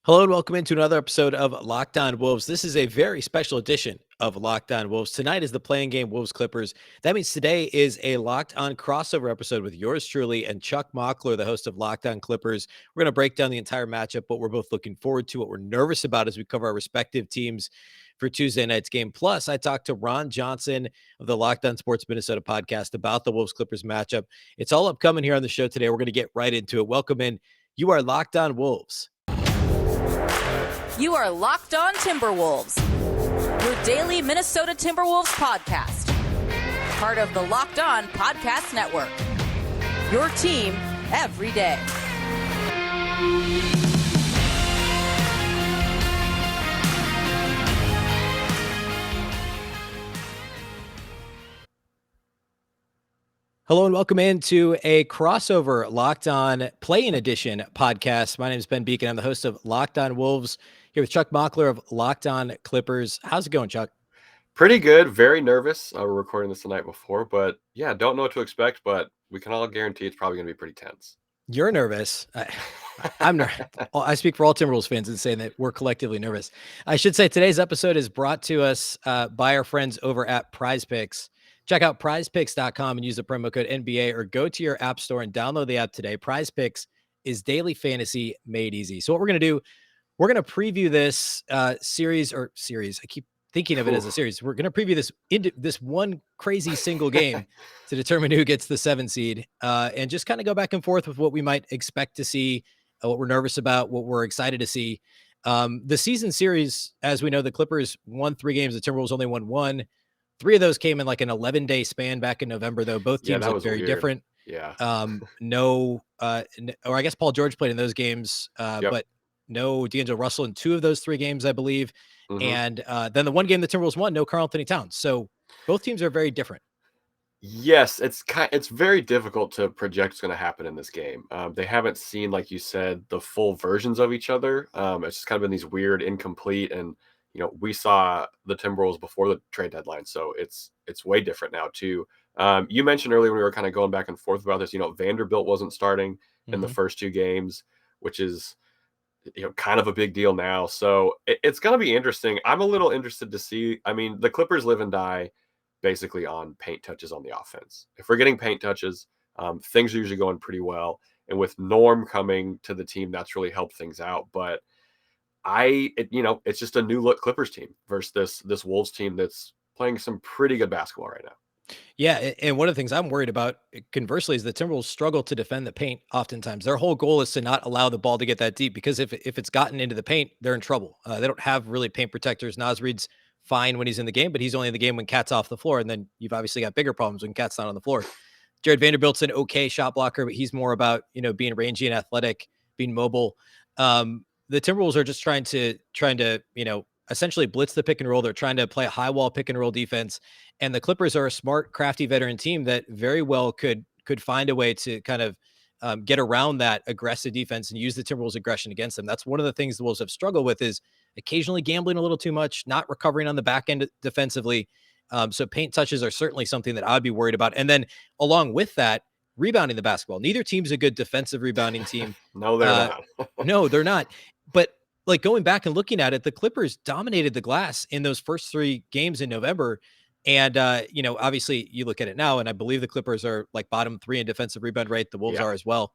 Hello and welcome into another episode of Locked On Wolves. This is a very special edition of Locked On Wolves. Tonight is the playing game Wolves-Clippers. That means today is a Locked On crossover episode with yours truly and Chuck Mockler, the host of Locked On Clippers. We're going to break down the entire matchup, what we're both looking forward to, what we're nervous about as we cover our respective teams for Tuesday night's game. Plus, I talked to Ron Johnson of the Locked On Sports Minnesota podcast about the Wolves-Clippers matchup. It's all upcoming here on the show today. We're going to get right into it. Welcome in. You are Locked On Wolves. You are Locked On Timberwolves, your daily Minnesota Timberwolves podcast. Part of the Locked On Podcast Network. Your team every day. Hello and welcome into a crossover Locked On Play-In Edition podcast. My name is Ben Beecken. I'm the host of Locked On Wolves, here with Chuck Mockler of Locked On Clippers. How's it going, Chuck? Pretty good. Very nervous. We're recording this the night before, but yeah, don't know what to expect, but we can all guarantee it's probably going to be pretty tense. You're nervous. I'm nervous. I speak for all Timberwolves fans in saying that we're collectively nervous. I should say today's episode is brought to us by our friends over at Prize Picks. Check out prizepicks.com and use the promo code NBA or go to your app store and download the app today. Prize Picks is daily fantasy made easy. So what we're going to do, we're going to preview this series. I keep thinking of it as a series. We're going to preview this one crazy single game to determine who gets the 7 seed and just kind of go back and forth with what we might expect to see, what we're nervous about, what we're excited to see. The season series, as we know, the Clippers won 3 games. The Timberwolves only won 1. 3 of those came in like an 11-day span back in November, though. Both teams look very different. Yeah. Or I guess Paul George played in those games, but no D'Angelo Russell in 2 of those 3 games, I believe. Mm-hmm. And then the one game the Timberwolves won, no Karl-Anthony Towns. So both teams are very different. Yes, it's very difficult to project what's going to happen in this game. They haven't seen, like you said, the full versions of each other. It's just kind of been these weird, incomplete, and we saw the Timberwolves before the trade deadline, so it's way different now too. You mentioned earlier when we were kind of going back and forth about this, Vanderbilt wasn't starting in the first 2 games, which is kind of a big deal now. So it's going to be interesting. I'm a little interested to see. I mean, the Clippers live and die basically on paint touches on the offense. If we're getting paint touches, things are usually going pretty well. And with Norm coming to the team, that's really helped things out. But it's just a new look Clippers team versus this Wolves team that's playing some pretty good basketball right now. Yeah, and one of the things I'm worried about, conversely, is the Timberwolves struggle to defend the paint oftentimes. Their whole goal is to not allow the ball to get that deep, because if it's gotten into the paint, they're in trouble. They don't have really paint protectors. Naz Reid's fine when he's in the game, but he's only in the game when Cat's off the floor, and then you've obviously got bigger problems when Cat's not on the floor. Jared Vanderbilt's an okay shot blocker, but he's more about being rangy and athletic, being mobile. The Timberwolves are just trying to essentially blitz the pick and roll. They're trying to play a high wall pick and roll defense. And the Clippers are a smart, crafty veteran team that very well could find a way to kind of get around that aggressive defense and use the Timberwolves' aggression against them. That's one of the things the Wolves have struggled with, is occasionally gambling a little too much, not recovering on the back end defensively. So paint touches are certainly something that I'd be worried about. And then along with that, rebounding the basketball. Neither team's a good defensive rebounding team. No, they're not. No, they're not. But like going back and looking at it, the Clippers dominated the glass in those first 3 games in November. And, obviously you look at it now, and I believe the Clippers are like bottom 3 in defensive rebound rate. The Wolves are as well.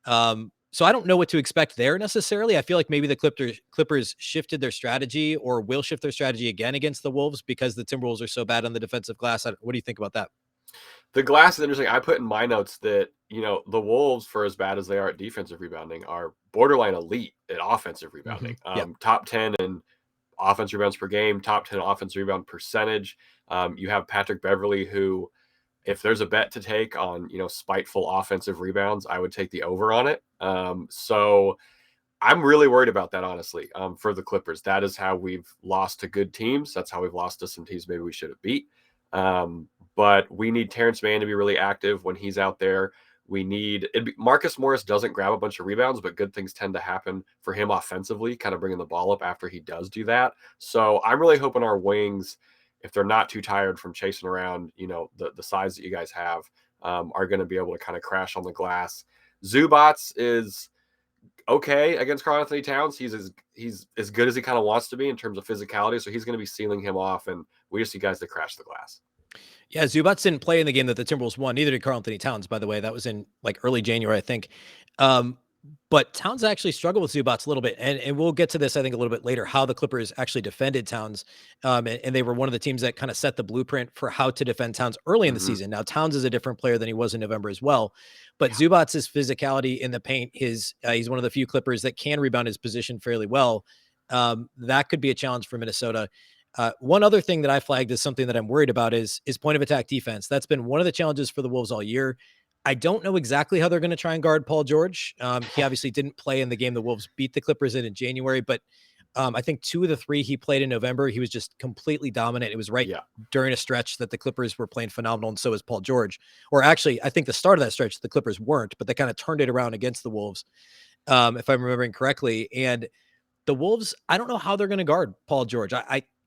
So I don't know what to expect there necessarily. I feel like maybe the Clippers shifted their strategy, or will shift their strategy again against the Wolves, because the Timberwolves are so bad on the defensive glass. What do you think about that? The glass is interesting. I put in my notes that, the Wolves, for as bad as they are at defensive rebounding, are borderline elite at offensive rebounding. Mm-hmm. Top 10 in offensive rebounds per game, top 10 offensive rebound percentage. You have Patrick Beverley, who, if there's a bet to take on, spiteful offensive rebounds, I would take the over on it. So I'm really worried about that, honestly, for the Clippers. That is how we've lost to good teams. That's how we've lost to some teams maybe we should have beat. But we need Terrence Mann to be really active when he's out there. Marcus Morris doesn't grab a bunch of rebounds, but good things tend to happen for him offensively, kind of bringing the ball up after he does do that. So I'm really hoping our wings, if they're not too tired from chasing around, the size that you guys have, are going to be able to kind of crash on the glass. Zubats is okay against Karl-Anthony Towns. He's as good as he kind of wants to be in terms of physicality. So he's going to be sealing him off, and we just see guys that crash the glass. Yeah, Zubats didn't play in the game that the Timberwolves won. Neither did Karl-Anthony Towns, by the way. That was in like early January, I think. But Towns actually struggled with Zubats a little bit. And we'll get to this, I think, a little bit later, how the Clippers actually defended Towns. And they were one of the teams that kind of set the blueprint for how to defend Towns early in the season. Now, Towns is a different player than he was in November as well. But Zubats' physicality in the paint, he's one of the few Clippers that can rebound his position fairly well. That could be a challenge for Minnesota. One other thing that I flagged is something that I'm worried about is point of attack defense. That's been one of the challenges for the Wolves all year. I don't know exactly how they're going to try and guard Paul George. He obviously didn't play in the game the Wolves beat the Clippers in January, but I think 2 of the 3 he played in November, he was just completely dominant. It was right during a stretch that the Clippers were playing phenomenal, and so was Paul George. Or actually, I think the start of that stretch, the Clippers weren't, but they kind of turned it around against the Wolves, if I'm remembering correctly. And the Wolves, I don't know how they're going to guard Paul George.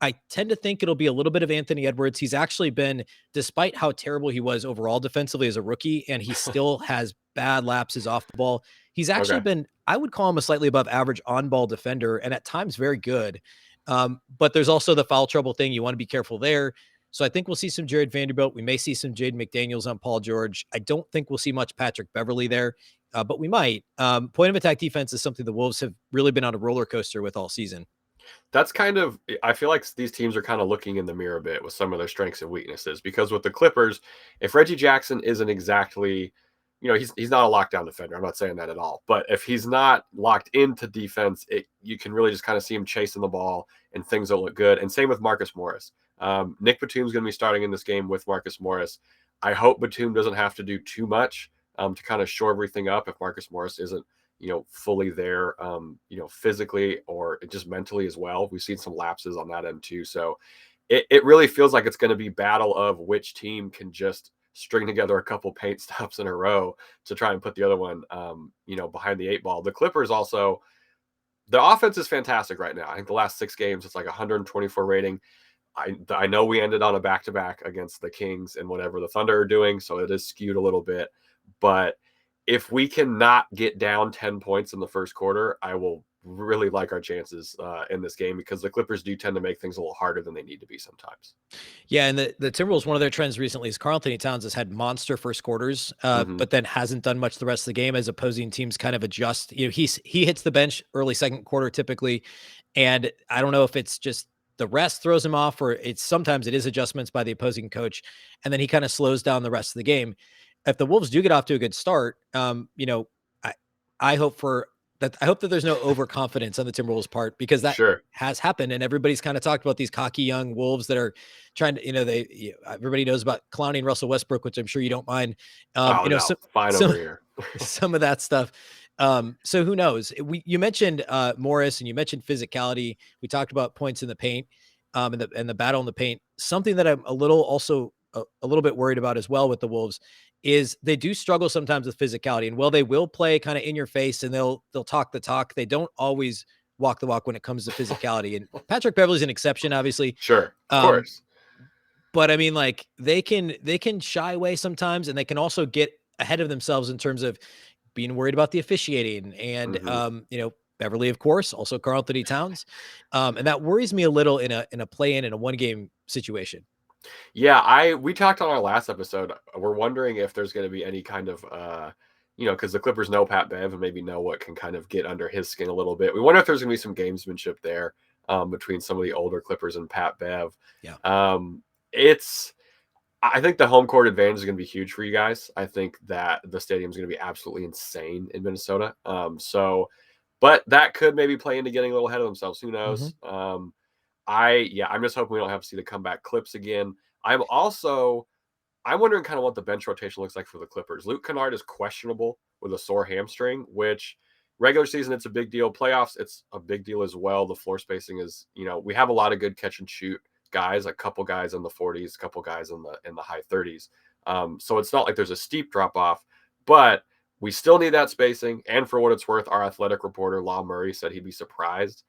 I tend to think it'll be a little bit of Anthony Edwards. He's actually been, despite how terrible he was overall defensively as a rookie, and he still has bad lapses off the ball. He's actually been, I would call him a slightly above average on-ball defender, and at times very good. But there's also the foul trouble thing. You want to be careful there. So I think we'll see some Jared Vanderbilt. We may see some Jaden McDaniels on Paul George. I don't think we'll see much Patrick Beverley there, but we might. Point of attack defense is something the Wolves have really been on a roller coaster with all season. That's kind of, I feel like these teams are kind of looking in the mirror a bit with some of their strengths and weaknesses, because with the Clippers, if Reggie Jackson isn't exactly, he's not a lockdown defender. I'm not saying that at all, but if he's not locked into defense, you can really just kind of see him chasing the ball and things will look good. And same with Marcus Morris. Nick Batum's going to be starting in this game with Marcus Morris. I hope Batum doesn't have to do too much to kind of shore everything up if Marcus Morris isn't fully there, physically or just mentally as well. We've seen some lapses on that end too. So it really feels like it's going to be battle of which team can just string together a couple paint stops in a row to try and put the other one, behind the 8 ball. The Clippers also, the offense is fantastic right now. I think the last 6 games, it's like 124 rating. I know we ended on a back-to-back against the Kings and whatever the Thunder are doing, so it is skewed a little bit, but if we cannot get down 10 points in the first quarter, I will really like our chances in this game, because the Clippers do tend to make things a little harder than they need to be sometimes. Yeah, and the Timberwolves, one of their trends recently is Karl-Anthony Towns has had monster first quarters, but then hasn't done much the rest of the game as opposing teams kind of adjust. He hits the bench early second quarter typically, and I don't know if it's just the rest throws him off, or sometimes it is adjustments by the opposing coach, and then he kind of slows down the rest of the game. If the Wolves do get off to a good start, I hope that there's no overconfidence on the Timberwolves part, because that has happened, and everybody's kind of talked about these cocky young Wolves that are trying to, everybody knows about clowning Russell Westbrook, which I'm sure you don't mind. Fine over here. Some of that stuff. So who knows? You mentioned Morris, and you mentioned physicality. We talked about points in the paint, and the battle in the paint. Something that I'm a little bit worried about as well with the Wolves is they do struggle sometimes with physicality, and they will play kind of in your face, and they'll talk the talk. They don't always walk the walk when it comes to physicality. And Patrick Beverley's an exception, obviously. Sure. Of course. But I mean, like they can shy away sometimes, and they can also get ahead of themselves in terms of being worried about the officiating and, Beverley, of course, also Karl-Anthony Towns. And that worries me a little in a play-in in a 1-game situation. Yeah, we talked on our last episode. We're wondering if there's going to be any kind of, because the Clippers know Pat Bev and maybe know what can kind of get under his skin a little bit. We wonder if there's going to be some gamesmanship there between some of the older Clippers and Pat Bev. Yeah. I think the home court advantage is going to be huge for you guys. I think that the stadium is going to be absolutely insane in Minnesota. But that could maybe play into getting a little ahead of themselves. Who knows? I'm just hoping we don't have to see the comeback Clips again. I'm wondering kind of what the bench rotation looks like for the Clippers. Luke Kennard is questionable with a sore hamstring, which regular season, it's a big deal. Playoffs, it's a big deal as well. The floor spacing is, we have a lot of good catch and shoot guys, a couple guys in the 40s, a couple guys in the high 30s. So it's not like there's a steep drop off, but we still need that spacing. And for what it's worth, our athletic reporter, Law Murray, said he'd be surprised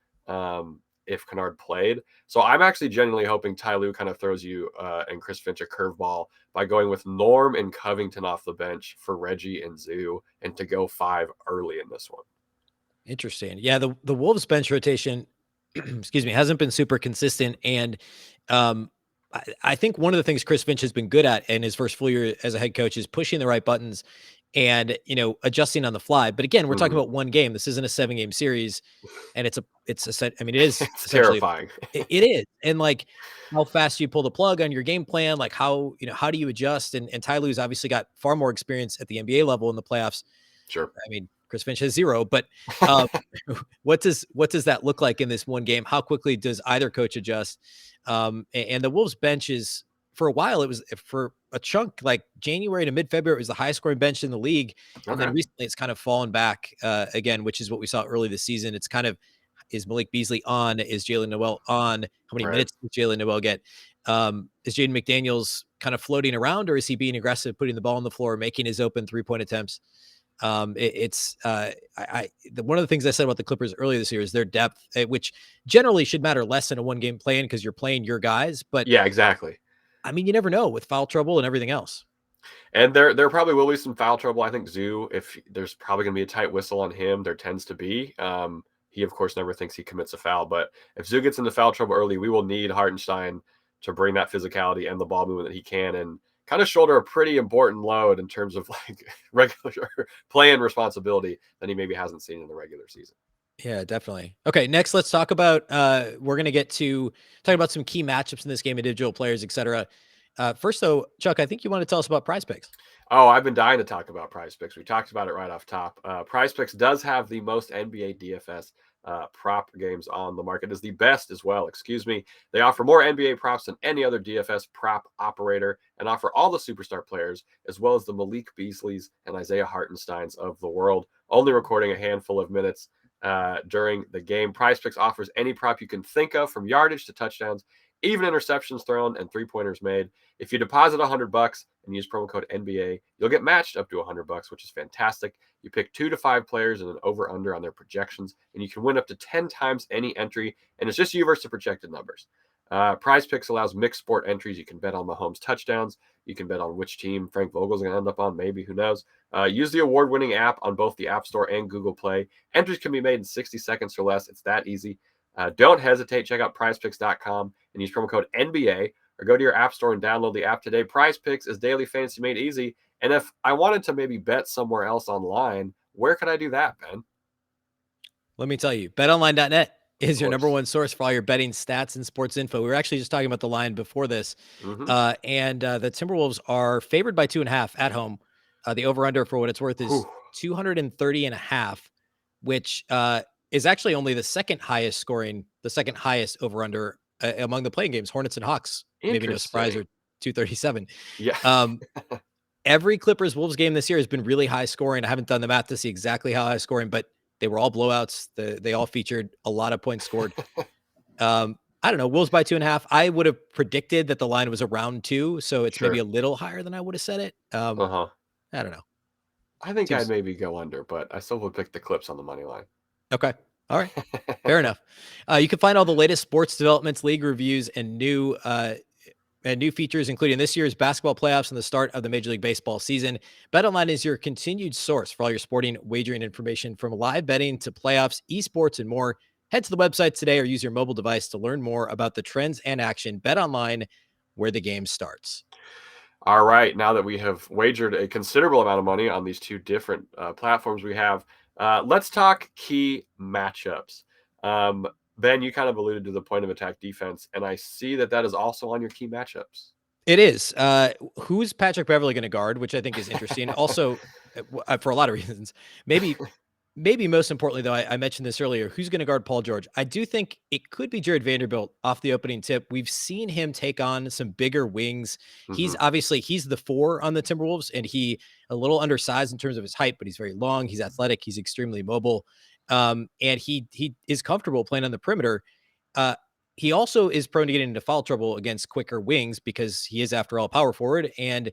if Kennard played. So I'm actually genuinely hoping Ty Lue kind of throws you and Chris Finch a curveball by going with Norm and Covington off the bench for Reggie and Zoo, and to go 5 early in this one. Interesting. Yeah, the Wolves bench rotation, excuse me, hasn't been super consistent. And I think one of the things Chris Finch has been good at in his first full year as a head coach is pushing the right buttons and, adjusting on the fly. But again, we're talking Mhm. about one game. This isn't a 7-game series, and it's a set. I mean, it is It's essentially terrifying. it is. And like how fast you pull the plug on your game plan, like how do you adjust? And Ty Lue's obviously got far more experience at the NBA level in the playoffs. Sure. I mean, Chris Finch has 0, but, um, what does that look like in this one game? How quickly does either coach adjust? And the Wolves bench is for a while, it was for a chunk, like January to mid-February, it was the highest scoring bench in the league. And then Okay. recently it's kind of fallen back, again, which is what we saw early this season. It's kind of, is Malik Beasley on? Is Jalen Noel on? How many Right. minutes does Jalen Noel get? Is Jaden McDaniels kind of floating around, or is he being aggressive, putting the ball on the floor, making his open 3-point attempts? One of the things I said about the Clippers earlier this year is their depth, which generally should matter less in a one game play-in because you're playing your guys. But Yeah, exactly. I mean, you never know with foul trouble and everything else. And there probably will be some foul trouble. I think Zoo, if there's probably going to be a tight whistle on him, there tends to be. He of course never thinks he commits a foul, but if Zoo gets into foul trouble early, we will need Hartenstein to bring that physicality and the ball movement that he can, and kind of shoulder a pretty important load in terms of like regular playing responsibility that he maybe hasn't seen in the regular season. Yeah, definitely. Okay, next let's talk about we're gonna get to talk about some key matchups in this game, individual players, etc. First though, Chuck, I think you want to tell us about Prize Picks. Oh, I've been dying to talk about Prize Picks. We talked about it right off top. Prize Picks does have the most NBA DFS prop games on the market. Is the best as well. Excuse me. They offer more NBA props than any other DFS prop operator, and offer all the superstar players as well as the Malik Beasleys and Isaiah Hartensteins of the world. Only recording a handful of minutes during the game. Prize Picks offers any prop you can think of, from yardage to touchdowns, even interceptions thrown and 3-pointers made. If you deposit $100 and use promo code NBA, you'll get matched up to $100, which is fantastic. You pick 2 to 5 players and an over/under on their projections, and you can win up to 10 times any entry. And it's just you versus the projected numbers. Prize Picks allows mixed sport entries. You can bet on Mahomes touchdowns. You can bet on which team Frank Vogel's going to end up on. Maybe, who knows? Use the award-winning app on both the App Store and Google Play. Entries can be made in 60 seconds or less. It's that easy. Don't hesitate. Check out prizepicks.com and use promo code NBA, or go to your app store and download the app today. Prize Picks is daily fantasy made easy. And if I wanted to maybe bet somewhere else online, where could I do that, Ben? Let me tell you, betonline.net is Of your number course. one source for all your betting stats and sports info. We were actually just talking about the line before this. Mm-hmm. And the Timberwolves are favored by 2.5 at home. The over-under, for what it's worth, is 230.5, which is actually only the second highest over-under among the playing games. Hornets and Hawks, maybe no surprise, are 237. Yeah. Every Clippers Wolves game this year has been really high scoring. I haven't done the math to see exactly how high scoring, but they were all blowouts. They all featured a lot of points scored. I don't know. Wolves by 2.5. I would have predicted that the line was around 2, so it's maybe a little higher than I would have said it. Uh-huh. I don't know. I think Seems I'd maybe go under, but I still would pick the Clips on the money line. okay. All right. Fair enough. You can find all the latest sports developments, league reviews, and new features, including this year's basketball playoffs and the start of the Major League Baseball season. BetOnline is your continued source for all your sporting wagering information, from live betting to playoffs, esports, and more. Head to the website today or use your mobile device to learn more about the trends and action. BetOnline, where the game starts. All right. Now that we have wagered a considerable amount of money on these two different platforms we have, let's talk key matchups. Ben, you kind of alluded to the point of attack defense, and I see that is also on your key matchups. It is. Who's Patrick Beverley going to guard, which I think is interesting. Also, for a lot of reasons, maybe most importantly, though, I mentioned this earlier, who's going to guard Paul George? I do think it could be Jared Vanderbilt off the opening tip. We've seen him take on some bigger wings. He's the 4 on the Timberwolves, and he a little undersized in terms of his height, but he's very long. He's athletic. He's extremely mobile. And he is comfortable playing on the perimeter. He also is prone to getting into foul trouble against quicker wings because he is, after all, power forward. And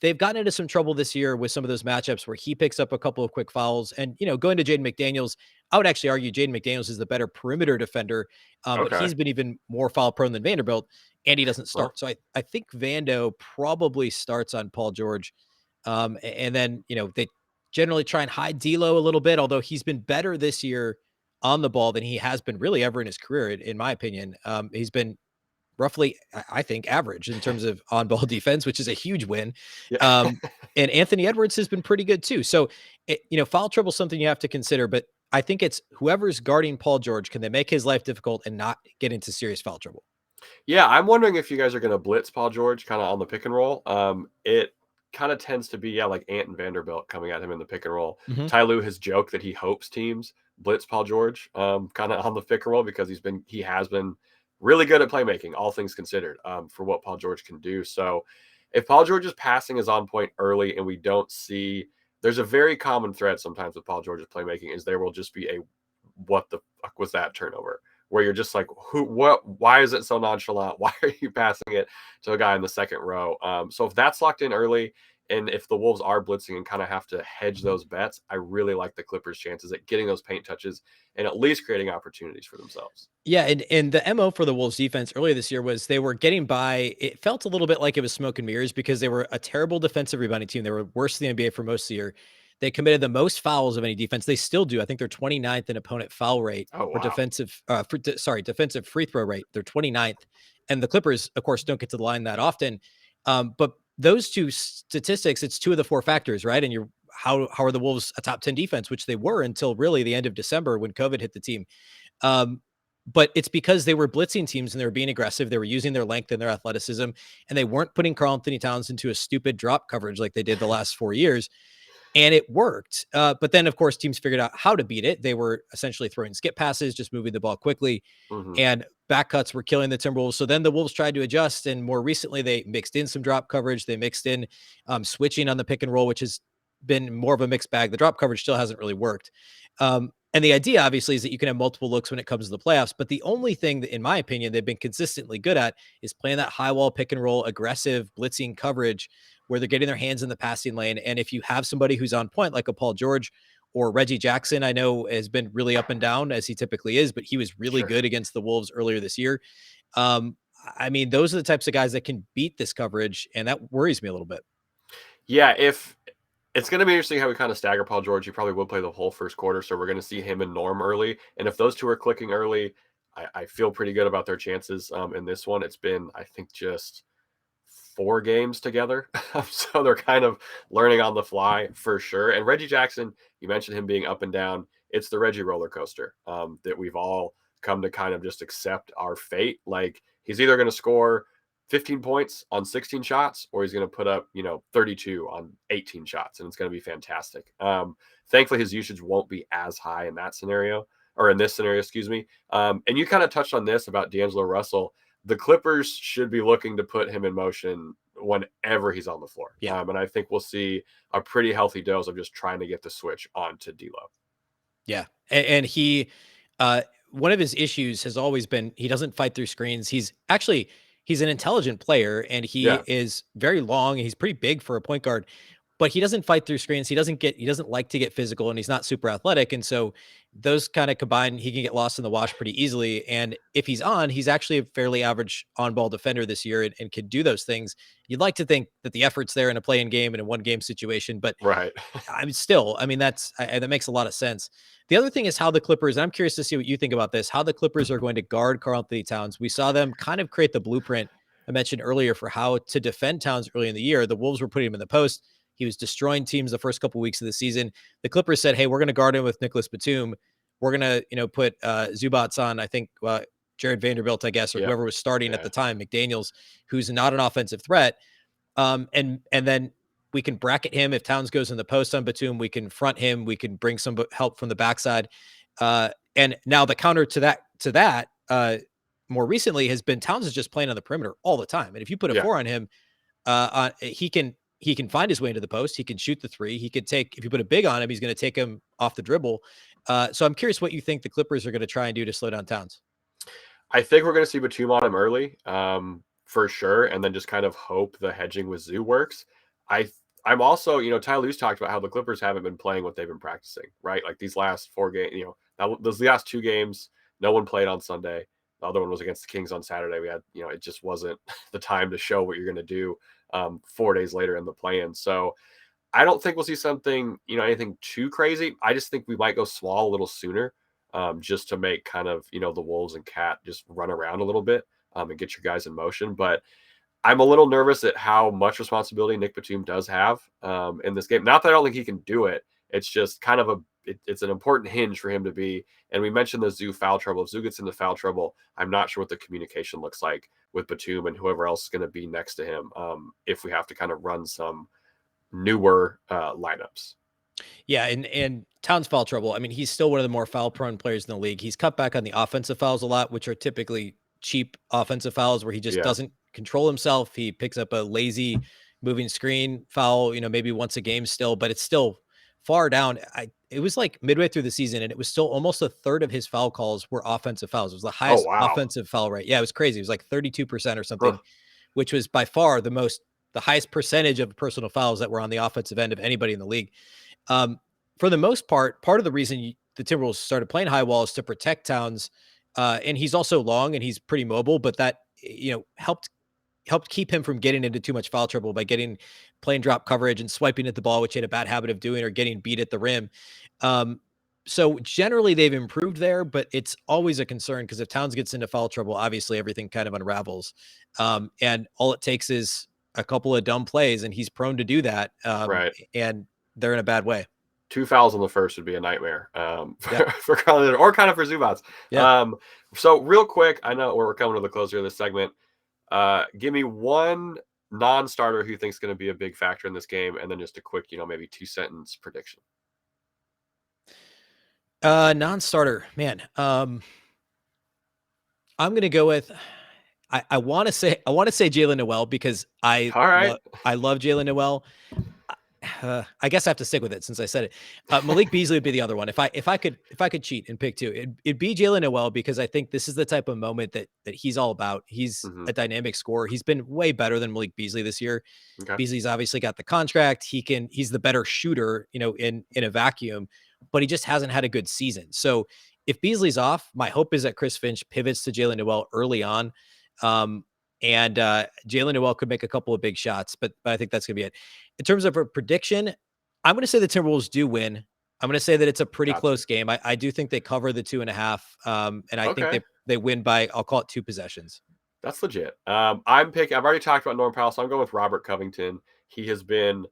they've gotten into some trouble this year with some of those matchups where he picks up a couple of quick fouls. And, going to Jaden McDaniels, I would actually argue Jaden McDaniels is the better perimeter defender, but he's been even more foul prone than Vanderbilt, and he doesn't start. So I think Vando probably starts on Paul George. And then, generally try and hide D'Lo a little bit, although he's been better this year on the ball than he has been really ever in his career, in my opinion. He's been roughly, I think, average in terms of on-ball defense, which is a huge win. Yeah. And Anthony Edwards has been pretty good too. So, foul trouble is something you have to consider, but I think it's whoever's guarding Paul George, can they make his life difficult and not get into serious foul trouble? Yeah, I'm wondering if you guys are going to blitz Paul George kind of on the pick and roll. It kind of tends to be, like Ant and Vanderbilt coming at him in the pick and roll. Mhm. Ty Lue has joked that he hopes teams blitz Paul George kind of on the pick and roll because he has been really good at playmaking, all things considered, for what Paul George can do. So if Paul George's passing is on point early and we don't see, there's a very common thread sometimes with Paul George's playmaking is there will just be a what the fuck was that turnover? Where you're just like, why is it so nonchalant? Why are you passing it to a guy in the second row? So if that's locked in early, and if the Wolves are blitzing and kind of have to hedge those bets, I really like the Clippers' chances at getting those paint touches and at least creating opportunities for themselves. Yeah, and the MO for the Wolves defense earlier this year was they were getting by. It felt a little bit like it was smoke and mirrors because they were a terrible defensive rebounding team. They were worse in the NBA for most of the year. They committed the most fouls of any defense. They still do. I think they're 29th in opponent foul rate Oh, or wow. defensive free throw rate. They're 29th. And the Clippers, of course, don't get to the line that often. But those two statistics, it's two of the four factors, right? And how are the Wolves a top 10 defense, which they were until really the end of December when COVID hit the team. But it's because they were blitzing teams and they were being aggressive. They were using their length and their athleticism, and they weren't putting Karl-Anthony Towns into a stupid drop coverage like they did the last 4 years. And it worked. But then, of course, teams figured out how to beat it. They were essentially throwing skip passes, just moving the ball quickly, Mm-hmm. and back cuts were killing the Timberwolves. So then the Wolves tried to adjust. And more recently, they mixed in some drop coverage. They mixed in switching on the pick and roll, which has been more of a mixed bag. The drop coverage still hasn't really worked. And the idea, obviously, is that you can have multiple looks when it comes to the playoffs. But the only thing that, in my opinion, they've been consistently good at is playing that high wall pick and roll, aggressive blitzing coverage where they're getting their hands in the passing lane. And if you have somebody who's on point, like a Paul George or Reggie Jackson, I know has been really up and down as he typically is, but he was really good against the Wolves earlier this year. I mean, those are the types of guys that can beat this coverage. And that worries me a little bit. Yeah, if it's going to be interesting how we kind of stagger Paul George. He probably will play the whole first quarter, so we're going to see him and Norm early. And if those two are clicking early, I feel pretty good about their chances in this one. It's been, I think, just 4 games together. So they're kind of learning on the fly for sure. And Reggie Jackson, you mentioned him being up and down. It's the Reggie roller coaster that we've all come to kind of just accept our fate. Like he's either going to score 15 points on 16 shots, or he's going to put up, 32 on 18 shots, and it's going to be fantastic. Thankfully, his usage won't be as high in that scenario, or in this scenario, excuse me. And you kind of touched on this about D'Angelo Russell. The Clippers should be looking to put him in motion whenever he's on the floor. Yeah. And I think we'll see a pretty healthy dose of just trying to get the switch on to D'Lo. Yeah. And he, one of his issues has always been he doesn't fight through screens. He's an intelligent player, and he is very long. He's pretty big for a point guard, but he doesn't fight through screens. He doesn't like to get physical, and he's not super athletic. And so those kind of combine, he can get lost in the wash pretty easily. And if he's on, he's actually a fairly average on-ball defender this year and can do those things. You'd like to think that the effort's there in a play-in game and a one-game situation, but right. that makes a lot of sense. The other thing is how the Clippers, I'm curious to see what you think about this, how the Clippers are going to guard Karl-Anthony Towns. We saw them kind of create the blueprint I mentioned earlier for how to defend Towns early in the year. The Wolves were putting him in the post. He was destroying teams the first couple of weeks of the season. The Clippers said, hey, we're going to guard him with Nicholas Batum. We're going to, put Zubats on, I think, Jared Vanderbilt, I guess, or whoever was starting at the time, McDaniels, who's not an offensive threat. And then we can bracket him. If Towns goes in the post on Batum, we can front him. We can bring some help from the backside. And now the counter to that, more recently has been Towns is just playing on the perimeter all the time. And if you put a 4 on him, he can find his way into the post. He can shoot the 3. He could take, if you put a big on him, he's going to take him off the dribble. So I'm curious what you think the Clippers are going to try and do to slow down Towns. I think we're going to see Batum on him early, for sure, and then just kind of hope the hedging with Zoo works. I'm also, Ty Lue's talked about how the Clippers haven't been playing what they've been practicing, right? Like these last 4 games, those last 2 games, no one played on Sunday. The other one was against the Kings on Saturday. We had, it just wasn't the time to show what you're going to do 4 days later in the play-in. So I don't think we'll see something, anything too crazy. I just think we might go small a little sooner, just to make kind of, the Wolves and Cat just run around a little bit, and get your guys in motion. But I'm a little nervous at how much responsibility Nick Batum does have, in this game. Not that I don't think he can do it. It's just kind of it's an important hinge for him to be. And we mentioned the Zoo foul trouble. If Zoo gets into foul trouble, I'm not sure what the communication looks like with Batum and whoever else is going to be next to him, if we have to kind of run some newer lineups. Yeah, and Towns foul trouble. I mean, he's still one of the more foul prone players in the league. He's cut back on the offensive fouls a lot, which are typically cheap offensive fouls where he just Yeah. doesn't control himself. He picks up a lazy moving screen foul, maybe once a game still, but it's still far down. It was like midway through the season, and it was still almost a third of his foul calls were offensive fouls. It was the Oh, highest wow. offensive foul rate. Yeah, it was crazy. It was like 32% or something, Huh. which was by far the highest percentage of personal fouls that were on the offensive end of anybody in the league. For the most part of the reason the Timberwolves started playing high wall is to protect Towns. And he's also long and he's pretty mobile, but that, helped keep him from getting into too much foul trouble by playing drop coverage and swiping at the ball, which he had a bad habit of doing, or getting beat at the rim. So generally they've improved there, but it's always a concern because if Towns gets into foul trouble, obviously everything kind of unravels. And all it takes is a couple of dumb plays, and he's prone to do that. Right. And they're in a bad way. 2 fouls on the first would be a nightmare, Yeah. for Karl-Anthony, or kind of for Zubats. Yeah. So real quick, I know we're coming to the closer of this segment. Give me one non-starter who you think is going to be a big factor in this game, and then just a quick, maybe 2-sentence prediction. Non-starter, man. I'm going to go with, I want to say Jaylen Nowell because All right. I love Jaylen Nowell. I guess I have to stick with it since I said it. Malik Beasley would be the other one. If I could cheat and pick two, it'd be Jaylen Nowell because I think this is the type of moment that he's all about. He's a dynamic scorer. He's been way better than Malik Beasley this year. Okay. Beasley's obviously got the contract. He's the better shooter, in a vacuum, but he just hasn't had a good season. So if Beasley's off, my hope is that Chris Finch pivots to Jaylen Nowell early on. And Jaylen Nowell could make a couple of big shots, but I think that's going to be it. In terms of a prediction, I'm going to say the Timberwolves do win. I'm going to say that it's a pretty close game. I do think they cover the 2.5. And I think they win by, I'll call it 2 possessions. That's legit. I've already talked about Norm Powell, so I'm going with Robert Covington. He has been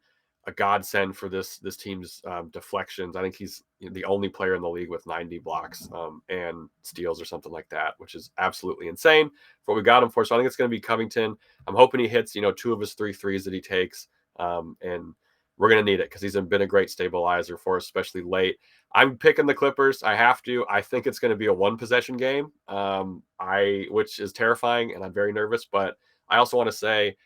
a godsend for this team's deflections. I think he's the only player in the league with 90 blocks and steals or something like that, which is absolutely insane for what we got him for. So I think it's going to be Covington. I'm hoping he hits 2 of his 3 threes that he takes, and we're going to need it because he's been a great stabilizer for us, especially late. I'm picking the Clippers. I have to. I think it's going to be a 1-possession game, which is terrifying, and I'm very nervous. But I also want to say,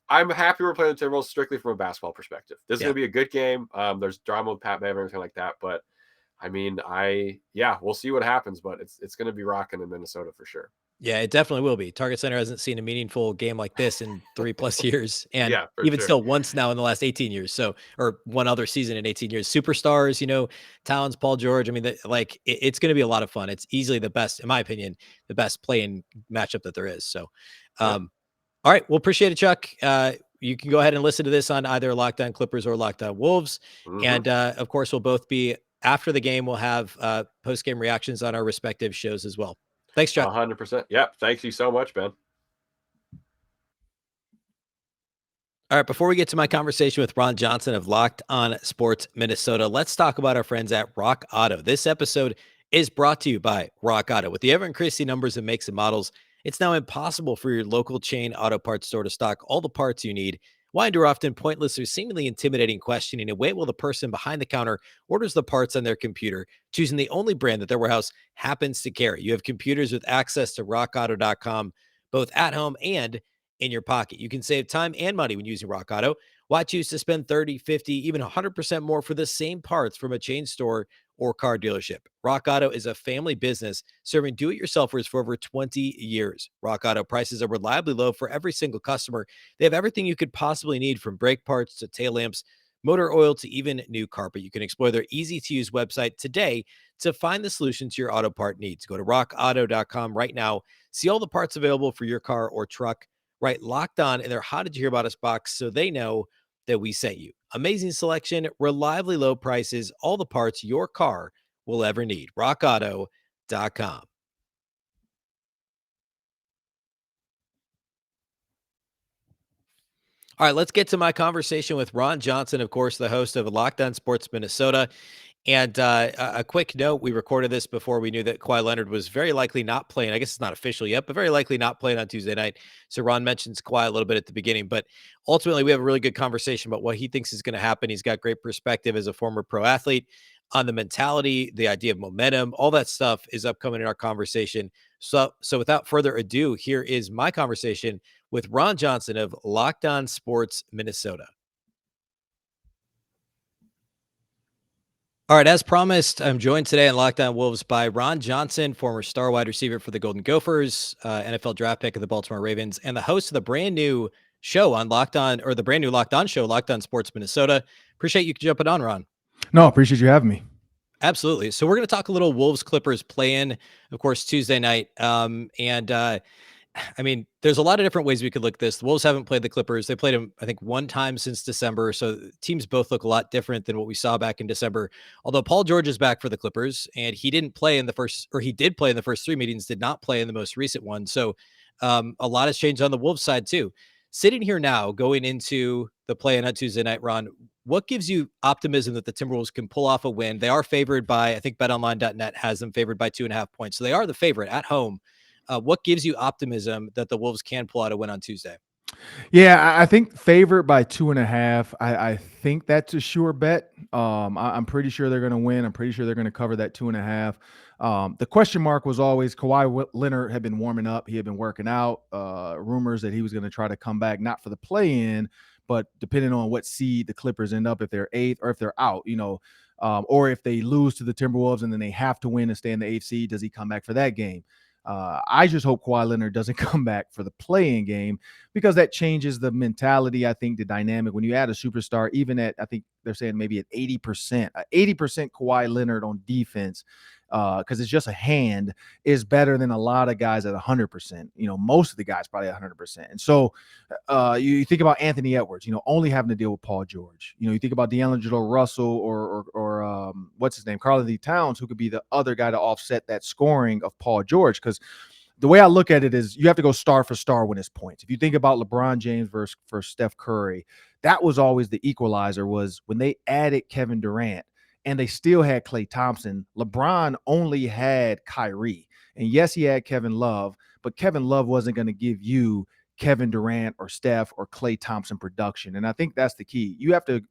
I'm happy we're playing the Timberwolves strictly from a basketball perspective. This is going to be a good game. There's drama with Pat Bev and everything like that. But I mean, we'll see what happens, but it's going to be rocking in Minnesota for sure. Yeah, it definitely will be. Target Center hasn't seen a meaningful game like this in 3+ years. And even still once now in the last 18 years. So, or one other season in 18 years, superstars, Towns, Paul George. I mean, it's going to be a lot of fun. It's easily the best, in my opinion, the best playing matchup that there is. So, all right. Well, appreciate it, Chuck. You can go ahead and listen to this on either Locked On Clippers or Locked On Wolves. And of course, we'll both be after the game. We'll have post-game reactions on our respective shows as well. Thanks, Chuck. 100%. Yep. Thanks you so much, Ben. All right. Before we get to my conversation with Ron Johnson of Locked On Sports Minnesota, let's talk about our friends at Rock Auto. This episode is brought to you by Rock Auto. With the ever-increasing numbers of makes and models, it's now impossible for your local chain auto parts store to stock all the parts you need. Why endure often pointless or seemingly intimidating questioning and wait while the person behind the counter orders the parts on their computer, choosing the only brand that their warehouse happens to carry? You have computers with access to rockauto.com, both at home and in your pocket. You can save time and money when using Rock Auto. Why choose to spend 30, 50, even 100% more for the same parts from a chain store or car dealership? Rock Auto is a family business serving do-it-yourselfers for over 20 years. Rock Auto prices are reliably low for every single customer. They have everything you could possibly need, from brake parts to tail lamps, motor oil to even new carpet. You can explore their easy-to-use website today to find the solution to your auto part needs. Go to rockauto.com right now. See all the parts available for your car or truck. Right, Locked On in their How Did You Hear About Us box, so they know that we sent you. Amazing selection, reliably low prices, all the parts your car will ever need. rockauto.com. All right, let's get to my conversation with Ron Johnson, of course, the host of Locked On Sports Minnesota. And a quick note, we recorded this before we knew that Kawhi Leonard was very likely not playing. I guess it's not official yet, but very likely not playing on Tuesday night. So Ron mentions Kawhi a little bit at the beginning, but ultimately we have a really good conversation about what he thinks is going to happen. He's got great perspective as a former pro athlete on the mentality, the idea of momentum, all that stuff is upcoming in our conversation. So without further ado, here is my conversation with Ron Johnson of Locked On Sports Minnesota. All right, as promised, I'm joined today on Locked On Wolves by Ron Johnson, former star wide receiver for the Golden Gophers, NFL draft pick of the Baltimore Ravens, and the host of the brand new show on Locked On, or the brand new Locked On show, Locked On Sports Minnesota. Appreciate you jumping on, Ron. No, appreciate you having me. Absolutely. So we're going to talk a little Wolves Clippers play-in, of course, Tuesday night. I mean, there's a lot of different ways we could look at this. The Wolves haven't played the Clippers. They played them, I think, one time since December. So teams both look a lot different than what we saw back in December. Although Paul George is back for the Clippers, and he didn't play in the first, or he did play in the first three meetings, did not play in the most recent one. So a lot has changed on the Wolves side too. Sitting here now, going into the play-in on Tuesday night, Ron, what gives you optimism that the Timberwolves can pull off a win? They are favored by, I think betonline.net has them favored by 2.5 points. So they are the favorite at home. What gives you optimism that the Wolves can pull out a win on Tuesday? Yeah, I think favored by 2.5. I think that's a sure bet. I'm pretty sure they're going to win. I'm pretty sure they're going to cover that 2.5. The question mark was always Kawhi Leonard had been warming up. He had been working out. Rumors that he was going to try to come back, not for the play-in, but depending on what seed the Clippers end up, if they're 8th or if they're out, or if they lose to the Timberwolves and then they have to win and stay in the 8th seed, does he come back for that game? I just hope Kawhi Leonard doesn't come back for the play-in game, because that changes the mentality, I think, the dynamic. When you add a superstar, even at, I think they're saying maybe at 80%, 80% Kawhi Leonard on defense, because it's just a hand, is better than a lot of guys at 100%. Most of the guys probably at 100%. And so you think about Anthony Edwards, only having to deal with Paul George. You think about D'Angelo Russell or what's his name, Karl-Anthony Towns, who could be the other guy to offset that scoring of Paul George. Because the way I look at it is you have to go star for star when it's points. If you think about LeBron James versus Steph Curry, that was always the equalizer, was when they added Kevin Durant and they still had Klay Thompson. LeBron only had Kyrie. And yes, he had Kevin Love, but Kevin Love wasn't going to give you Kevin Durant or Steph or Klay Thompson production. And I think that's the key.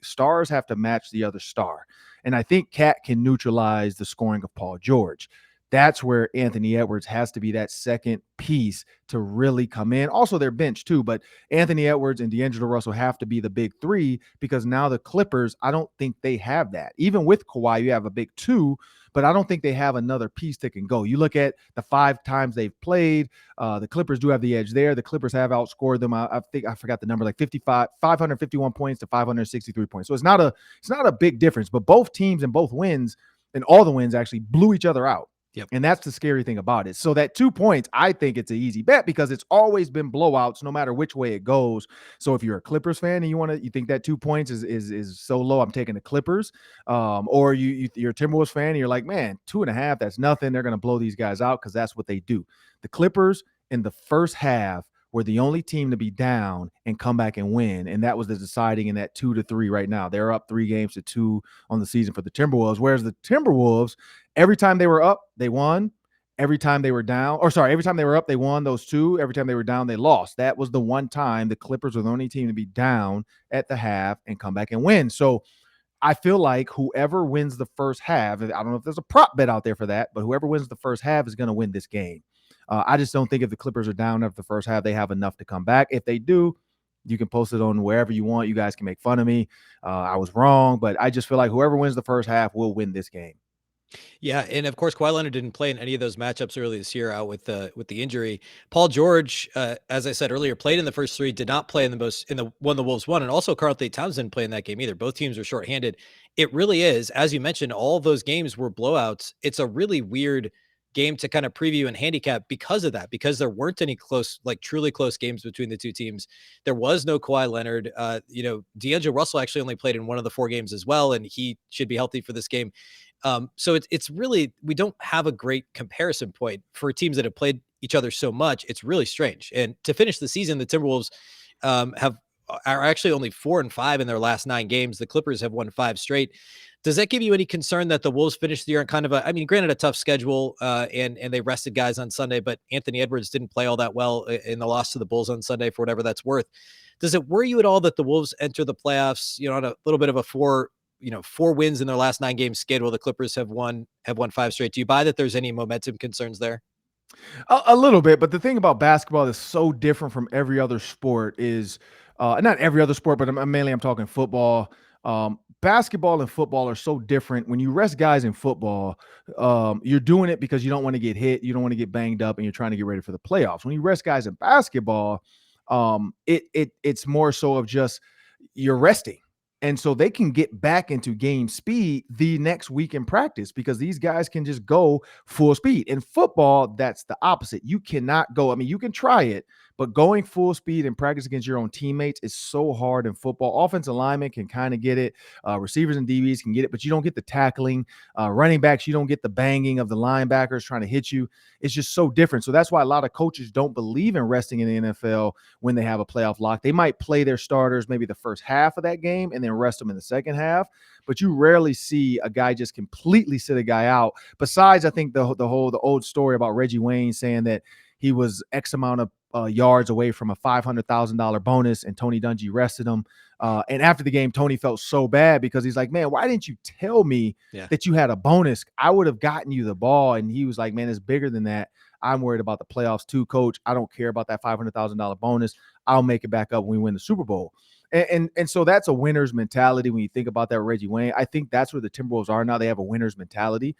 Stars have to match the other star. And I think Cat can neutralize the scoring of Paul George. That's where Anthony Edwards has to be that second piece to really come in. Also their bench too, but Anthony Edwards and D'Angelo Russell have to be the big three, because now the Clippers, I don't think they have that. Even with Kawhi, you have a big two, but I don't think they have another piece that can go. You look at the 5 times they've played, the Clippers do have the edge there. The Clippers have outscored them. I think I forgot the number, like 551 points to 563 points. So it's not a big difference, but both teams and both wins and all the wins actually blew each other out. Yep. And that's the scary thing about it. So that 2 points, I think it's an easy bet, because it's always been blowouts no matter which way it goes. So if you're a Clippers fan and you think that 2 points is so low, I'm taking the Clippers. Or you're a Timberwolves fan and you're like, man, 2.5, that's nothing. They're going to blow these guys out, because that's what they do. The Clippers in the first half were the only team to be down and come back and win. And that was the deciding in that 2-3 right now. They're up 3-2 on the season for the Timberwolves. Whereas the Timberwolves, every time they were up, they won. Every time they were down, every time they were up, they won those 2. Every time they were down, they lost. That was the one time the Clippers were the only team to be down at the half and come back and win. So I feel like whoever wins the first half, I don't know if there's a prop bet out there for that, but whoever wins the first half is going to win this game. I just don't think if the Clippers are down after the first half, they have enough to come back. If they do, you can post it on wherever you want. You guys can make fun of me. I was wrong, but I just feel like whoever wins the first half will win this game. Yeah, and of course, Kawhi Leonard didn't play in any of those matchups early this year out with the injury. Paul George, as I said earlier, played in the first 3, did not play in the one the Wolves won, and also Karl-Anthony Towns didn't play in that game either. Both teams were shorthanded. It really is, as you mentioned, all of those games were blowouts. It's a really weird game to kind of preview and handicap because of that, because there weren't any close, like truly close games between the two teams. There was no Kawhi Leonard. D'Angelo Russell actually only played in one of the 4 games as well, and he should be healthy for this game. So it's really, we don't have a great comparison point for teams that have played each other so much. It's really strange. And to finish the season, the Timberwolves are actually only 4-5 in their last 9 games. The Clippers have won 5 straight. Does that give you any concern that the Wolves finished the year on kind of granted a tough schedule, and they rested guys on Sunday, but Anthony Edwards didn't play all that well in the loss to the Bulls on Sunday for whatever that's worth. Does it worry you at all that the Wolves enter the playoffs, on a little bit of a 4 wins in their last 9 game skid while the Clippers have won 5 straight? Do you buy that there's any momentum concerns there? A little bit, but the thing about basketball that's so different from every other sport is, not every other sport, but I'm talking football. Basketball and football are so different. When you rest guys in football, you're doing it because you don't want to get hit, you don't want to get banged up, and you're trying to get ready for the playoffs. When you rest guys in basketball, it's more so of just you're resting. And so they can get back into game speed the next week in practice because these guys can just go full speed. In football, that's the opposite. You cannot go. You can try it, but going full speed in practice against your own teammates is so hard in football. Offensive linemen can kind of get it. Receivers and DBs can get it, but you don't get the tackling. Running backs, you don't get the banging of the linebackers trying to hit you. It's just so different. So that's why a lot of coaches don't believe in resting in the NFL when they have a playoff lock. They might play their starters maybe the first half of that game and then rest them in the second half, but you rarely see a guy just completely sit a guy out. Besides, I think the old story about Reggie Wayne saying that he was X amount of yards away from a $500,000 bonus, and Tony Dungy rested him. And after the game, Tony felt so bad because he's like, man, why didn't you tell me that you had a bonus? I would have gotten you the ball. And he was like, man, it's bigger than that. I'm worried about the playoffs too, coach. I don't care about that $500,000 bonus. I'll make it back up when we win the Super Bowl. And so that's a winner's mentality when you think about that, Reggie Wayne. I think that's where the Timberwolves are now. They have a winner's mentality.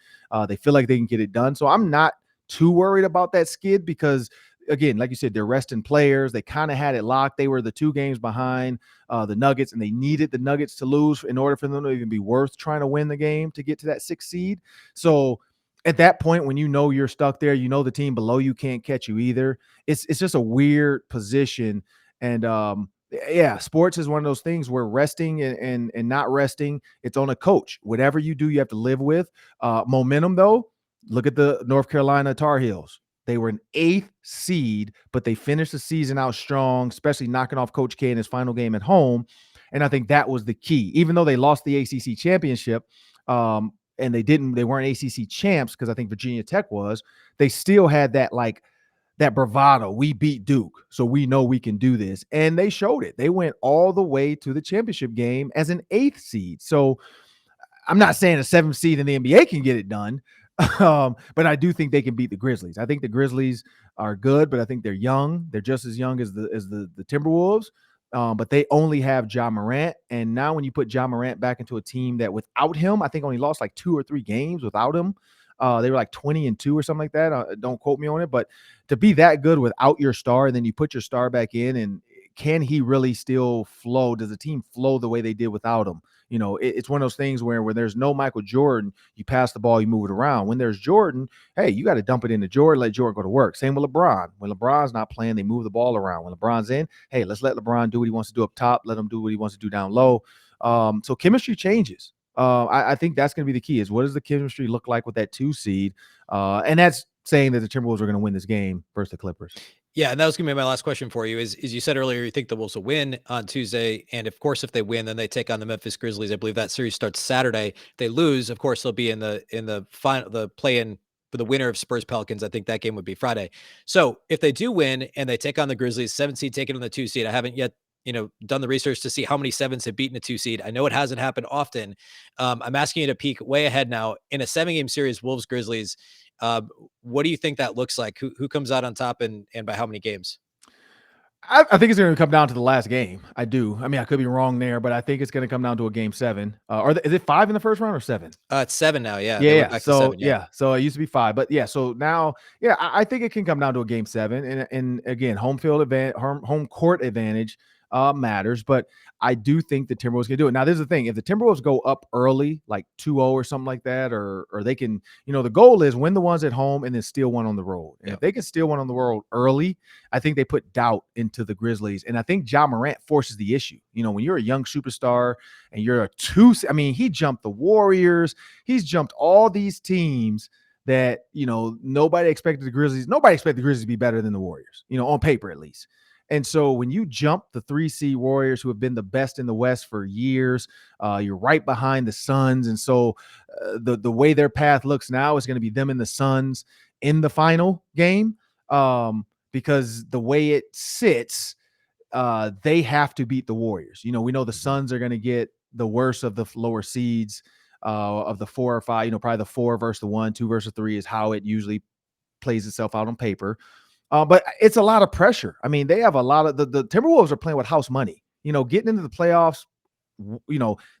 They feel like they can get it done. So I'm not too worried about that skid because, again, like you said, they're resting players. They kind of had it locked. They were the 2 games behind the Nuggets, and they needed the Nuggets to lose in order for them to even be worth trying to win the game to get to that 6th seed. So at that point, when you know you're stuck there, you know the team below you can't catch you either. It's just a weird position. And sports is one of those things where resting and not resting, it's on a coach. Whatever you do, you have to live with. Momentum, though, look at the North Carolina Tar Heels. They were an 8th seed, but they finished the season out strong, especially knocking off Coach K in his final game at home. And I think that was the key. Even though they lost the ACC championship, and they weren't ACC champs because I think Virginia Tech was, they still had that bravado. We beat Duke, so we know we can do this. And they showed it. They went all the way to the championship game as an 8th seed. So I'm not saying a 7th seed in the NBA can get it done, but I do think they can beat the Grizzlies. I think the Grizzlies are good, but I think they're young. They're just as young as the Timberwolves, but they only have Ja Morant. And now when you put Ja Morant back into a team that without him, I think only lost like 2 or 3 games without him. They were like 20-2 or something like that. Don't quote me on it, but to be that good without your star, and then you put your star back in, and can he really still flow? Does the team flow the way they did without him? It's one of those things where there's no Michael Jordan, you pass the ball, you move it around. When there's Jordan, hey, you got to dump it into Jordan, let Jordan go to work. Same with LeBron. When LeBron's not playing, they move the ball around. When LeBron's in, hey, let's let LeBron do what he wants to do up top. Let him do what he wants to do down low. So chemistry changes. I think that's going to be the key is what does the chemistry look like with that 2 seed? And that's saying that the Timberwolves are going to win this game versus the Clippers. Yeah, and that was going to be my last question for you is you said earlier you think the Wolves will win on Tuesday. And of course, if they win, then they take on the Memphis Grizzlies. I believe that series starts Saturday. If they lose, of course, they'll be in the final, the play-in for the winner of Spurs Pelicans. I think that game would be Friday. So if they do win and they take on the Grizzlies, 7 seed taking on the 2 seed, I haven't yet done the research to see how many 7s have beaten a 2 seed. I know it hasn't happened often. I'm asking you to peek way ahead now in a 7-game series, Wolves Grizzlies. What do you think that looks like? Who comes out on top and by how many games? I think it's going to come down to the last game. I do. I could be wrong there, but I think it's going to come down to a game 7. Is it 5 in the first round or 7? It's 7 now. Yeah. Yeah. So 7, so it used to be 5, but yeah. So now, I think it can come down to a game 7, and again, home court advantage. matters. But I do think the Timberwolves can do it. Now, there's the thing. If the Timberwolves go up early, like 2-0 or something like that, or they can, the goal is win the ones at home and then steal one on the road. And if they can steal one on the road early, I think they put doubt into the Grizzlies. And I think Ja Morant forces the issue. When you're a young superstar and you're a he jumped the Warriors. He's jumped all these teams that, nobody expected the Grizzlies to be better than the Warriors, on paper at least. And so when you jump the 3 seed Warriors, who have been the best in the West for years, you're right behind the Suns. And so the way their path looks now is going to be them and the Suns in the final game, because the way it sits, they have to beat the Warriors. We know the Suns are going to get the worst of the lower seeds, of the 4 or 5, probably the 4 versus the 1, 2 versus 3 is how it usually plays itself out on paper. But it's a lot of pressure. I mean, they have a lot of the Timberwolves are playing with house money, getting into the playoffs.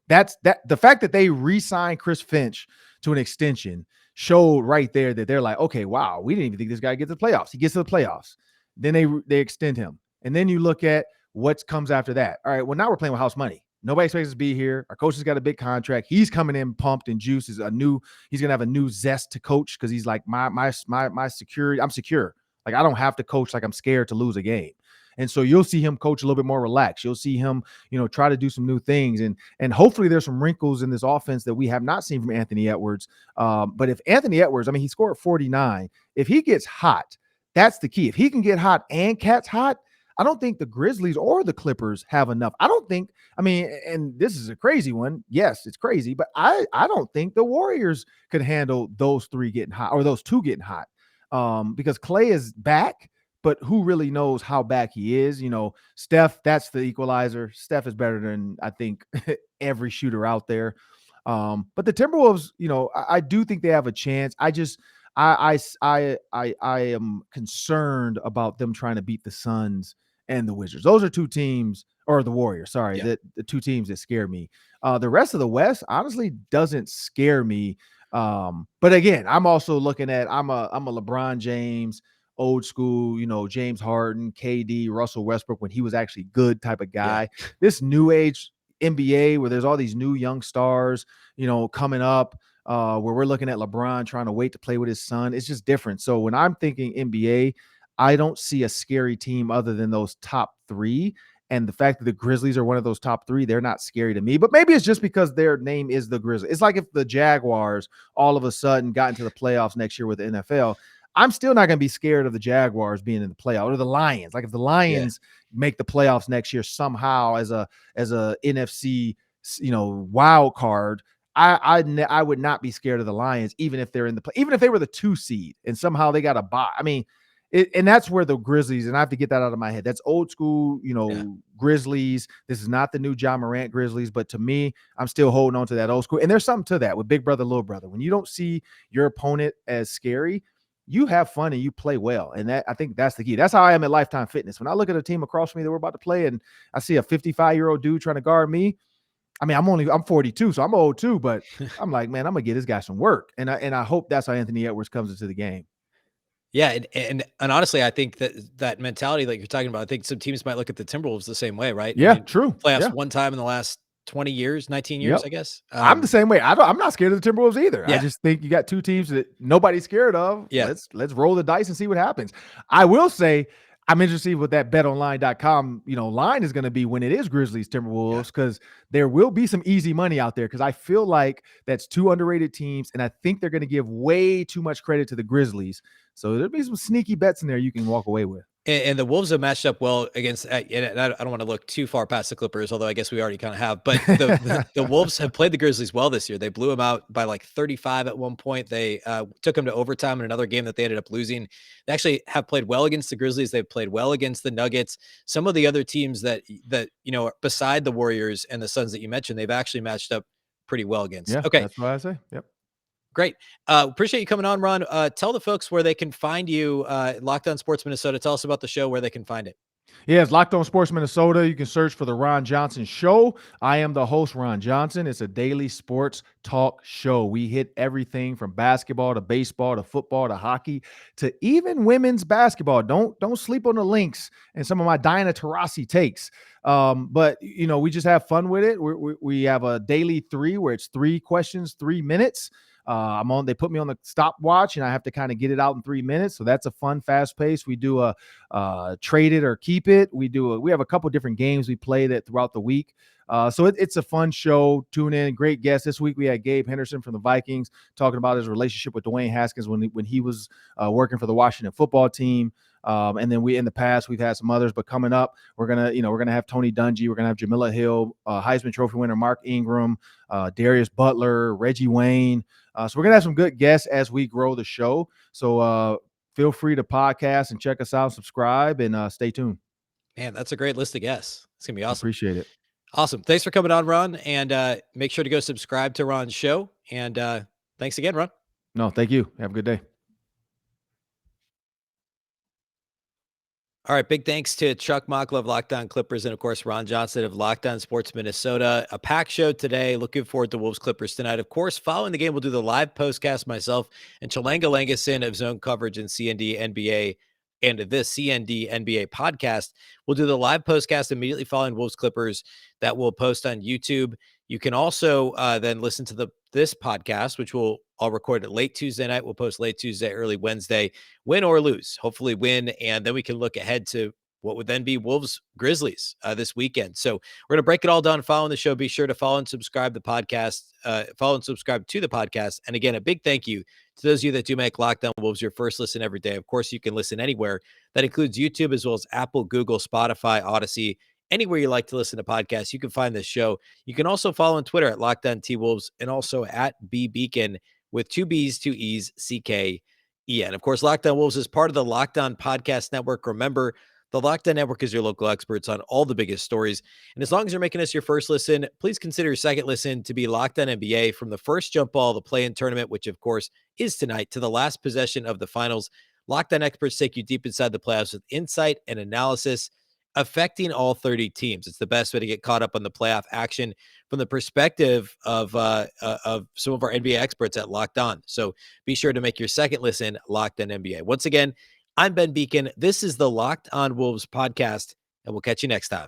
That's the fact that they re-signed Chris Finch to an extension showed right there that they're like, okay, wow, we didn't even think this guy gets to the playoffs. He gets to the playoffs. Then they extend him. And then you look at what comes after that. All right, well, now we're playing with house money. Nobody expects us to be here. Our coach has got a big contract. He's coming in pumped and juiced. He's going to have a new zest to coach because he's like, my security, I'm secure. Like, I don't have to coach like I'm scared to lose a game. And so you'll see him coach a little bit more relaxed. You'll see him, try to do some new things. And hopefully there's some wrinkles in this offense that we have not seen from Anthony Edwards. But if Anthony Edwards, he scored 49. If he gets hot, that's the key. If he can get hot and Cat's hot, I don't think the Grizzlies or the Clippers have enough. And this is a crazy one. Yes, it's crazy, but I don't think the Warriors could handle those 3 getting hot or those 2 getting hot. Because Klay is back, but who really knows how back he is? Steph, that's the equalizer. Steph is better than, I think, every shooter out there. But the Timberwolves, I do think they have a chance. I am concerned about them trying to beat the Suns and the Wizards. Those are 2 teams, or the Warriors, sorry, the 2 teams that scare me. The rest of the West honestly doesn't scare me. But again, I'm also looking at I'm a LeBron James, old school, James Harden, KD, Russell Westbrook when he was actually good type of guy. Yeah. This new age NBA where there's all these new young stars, coming up, where we're looking at LeBron trying to wait to play with his son. It's just different. So when I'm thinking NBA, I don't see a scary team other than those top 3. And the fact that the Grizzlies are one of those top 3, they're not scary to me. But maybe it's just because their name is the Grizzlies. It's like if the Jaguars all of a sudden got into the playoffs next year with the NFL. I'm still not going to be scared of the Jaguars being in the playoff, or the Lions. Like if the Lions make the playoffs next year somehow as a NFC, wild card, I would not be scared of the Lions, even if they're in the play, even if they were the 2 seed and somehow they got a bye. And that's where the Grizzlies, and I have to get that out of my head. That's old school, Grizzlies. This is not the new Ja Morant Grizzlies, but to me, I'm still holding on to that old school. And there's something to that with big brother, little brother. When you don't see your opponent as scary, you have fun and you play well. And I think that's the key. That's how I am at Lifetime Fitness. When I look at a team across from me that we're about to play and I see a 55-year-old dude trying to guard me, I'm 42, so I'm old too, but I'm like, man, I'm going to get this guy some work. And I hope that's how Anthony Edwards comes into the game. Yeah, and honestly, I think that mentality that you're talking about, I think some teams might look at the Timberwolves the same way, right? Yeah, true. Playoffs one time in the last 20 years, 19 years, I guess. I'm the same way. I'm not scared of the Timberwolves either. Yeah. I just think you got 2 teams that nobody's scared of. Yeah. Let's roll the dice and see what happens. I will say I'm interested what that betonline.com, line is going to be when it is Grizzlies Timberwolves, because there will be some easy money out there, because I feel like that's 2 underrated teams, and I think they're going to give way too much credit to the Grizzlies. So there'll be some sneaky bets in there you can walk away with. And the Wolves have matched up well against, and I don't want to look too far past the Clippers, although I guess we already kind of have, but the Wolves have played the Grizzlies well this year. They blew them out by like 35 at one point. They took them to overtime in another game that they ended up losing. They actually have played well against the Grizzlies. They've played well against the Nuggets. Some of the other teams that beside the Warriors and the Suns that you mentioned, they've actually matched up pretty well against. Yeah, okay. That's what I say. Yep. Great. Appreciate you coming on, Ron. Tell the folks where they can find you, Locked On Sports Minnesota. Tell us about the show, where they can find it. Yeah, it's Locked On Sports Minnesota. You can search for the Ron Johnson Show. I am the host, Ron Johnson. It's a daily sports talk show. We hit everything from basketball to baseball to football to hockey to even women's basketball. Don't sleep on the Lynx and some of my Diana Taurasi takes. But we just have fun with it. We have a daily 3 where it's 3 questions, 3 minutes. They put me on the stopwatch and I have to kind of get it out in 3 minutes. So that's a fun, fast pace. We do a trade it or keep it. We have a couple different games we play that throughout the week. So it's a fun show. Tune in. Great guest this week. We had Gabe Henderson from the Vikings talking about his relationship with Dwayne Haskins when he was working for the Washington football team. And then in the past we've had some others, but coming up we're gonna have Tony Dungy, we're gonna have Jamila Hill, Heisman Trophy winner Mark Ingram, Darius Butler, Reggie Wayne. So we're gonna have some good guests as we grow the show. So feel free to podcast and check us out, subscribe, and stay tuned. Man, that's a great list of guests. It's gonna be awesome. Appreciate it. Awesome. Thanks for coming on, Ron. And make sure to go subscribe to Ron's show. And thanks again, Ron. No, thank you. Have a good day. All right. Big thanks to Chuck Mockler of Locked On Clippers and, of course, Ron Johnson of Locked On Sports Minnesota. A packed show today. Looking forward to Wolves Clippers tonight. Of course, following the game, we'll do the live postcast myself and Chalanga Langason of Zone Coverage and CND NBA and this CND NBA podcast. We'll do the live postcast immediately following Wolves Clippers that we'll post on YouTube. You can also then listen to this podcast, which I'll record it late Tuesday night. We'll post late Tuesday, early Wednesday, win or lose, hopefully win. And then we can look ahead to what would then be Wolves Grizzlies this weekend. So we're going to break it all down following the show. Be sure to follow and subscribe the podcast, follow and subscribe to the podcast. And again, a big thank you to those of you that do make Locked On Wolves your first listen every day. Of course, you can listen anywhere. That includes YouTube as well as Apple, Google, Spotify, Odyssey, anywhere you like to listen to podcasts. You can find this show. You can also follow on Twitter at Locked On T-Wolves and also at Beecken with 2 B's, 2 E's, CKEN. Of course, Locked On Wolves is part of the Locked On Podcast Network. Remember, the Locked On Network is your local experts on all the biggest stories. And as long as you're making us your first listen, please consider your second listen to be Locked On NBA, from the first jump ball of the play-in tournament, which of course is tonight, to the last possession of the finals. Locked On experts take you deep inside the playoffs with insight and analysis affecting all 30 teams. It's the best way to get caught up on the playoff action from the perspective of some of our NBA experts at Locked On. So be sure to make your second listen Locked On NBA. Once again, I'm Ben Beecken. This is the Locked On Wolves podcast, and we'll catch you next time.